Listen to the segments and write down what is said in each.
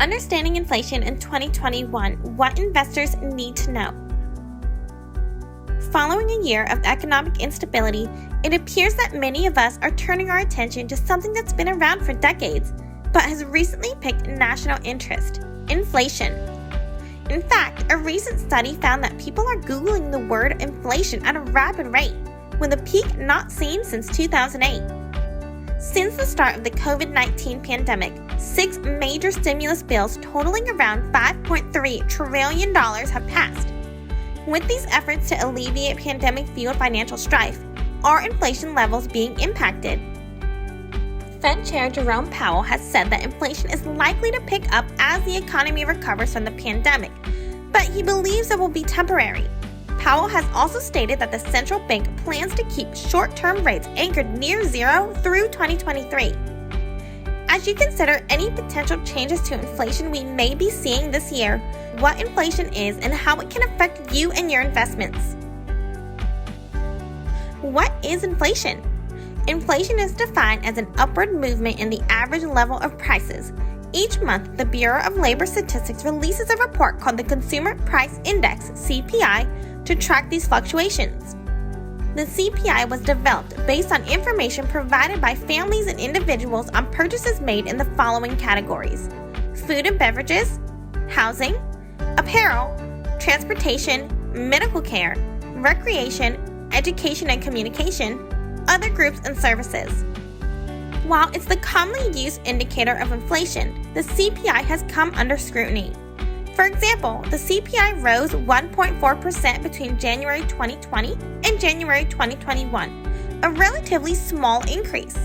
Understanding inflation in 2021, what investors need to know. Following a year of economic instability, it appears that many of us are turning our attention to something that's been around for decades, but has recently piqued national interest: inflation. In fact, a recent study found that people are Googling the word inflation at a rapid rate, with a peak not seen since 2008. Since the start of the COVID-19 pandemic, 6 major stimulus bills totaling around $5.3 trillion have passed. With these efforts to alleviate pandemic-fueled financial strife, are inflation levels being impacted? Fed Chair Jerome Powell has said that inflation is likely to pick up as the economy recovers from the pandemic, but he believes it will be temporary. Powell has also stated that the central bank plans to keep short-term rates anchored near zero through 2023. As you consider any potential changes to inflation we may be seeing this year, what inflation is and how it can affect you and your investments. What is inflation? Inflation is defined as an upward movement in the average level of prices. Each month, the Bureau of Labor Statistics releases a report called the Consumer Price Index, CPI, to track these fluctuations. The CPI was developed based on information provided by families and individuals on purchases made in the following categories: food and beverages, housing, apparel, transportation, medical care, recreation, education and communication, other groups and services. While it's the commonly used indicator of inflation, the CPI has come under scrutiny. For example, the CPI rose 1.4% between January 2020 and January 2021, a relatively small increase.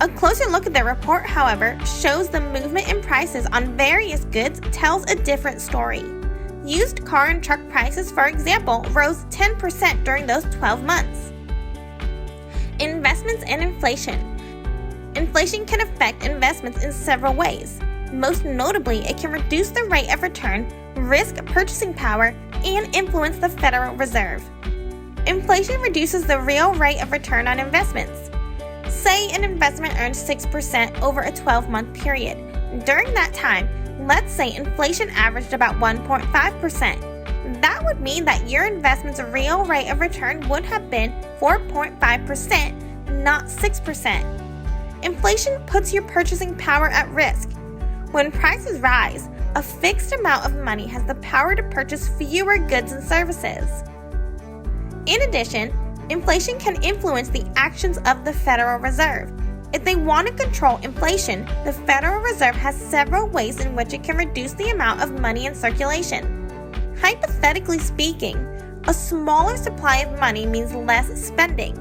A closer look at the report, however, shows the movement in prices on various goods tells a different story. Used car and truck prices, for example, rose 10% during those 12 months. Investments and inflation. Inflation can affect investments in several ways. Most notably, it can reduce the rate of return, risk purchasing power, and influence the Federal Reserve. Inflation reduces the real rate of return on investments. Say an investment earns 6% over a 12-month period. During that time, let's say inflation averaged about 1.5%. That would mean that your investment's real rate of return would have been 4.5%, not 6%. Inflation puts your purchasing power at risk. When prices rise, a fixed amount of money has the power to purchase fewer goods and services. In addition, inflation can influence the actions of the Federal Reserve. If they want to control inflation, the Federal Reserve has several ways in which it can reduce the amount of money in circulation. Hypothetically speaking, a smaller supply of money means less spending,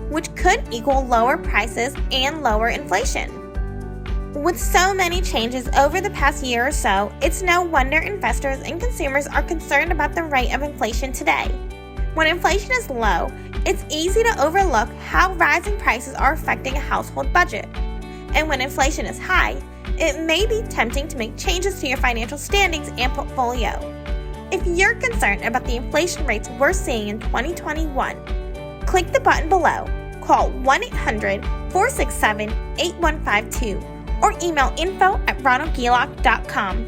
which could equal lower prices and lower inflation. With so many changes over the past year or so, it's no wonder investors and consumers are concerned about the rate of inflation today. When inflation is low, it's easy to overlook how rising prices are affecting a household budget. And when inflation is high, it may be tempting to make changes to your financial standings and portfolio. If you're concerned about the inflation rates we're seeing in 2021, click the button below, call 1-800-467-8152, or email info@ronaldgheelock.com.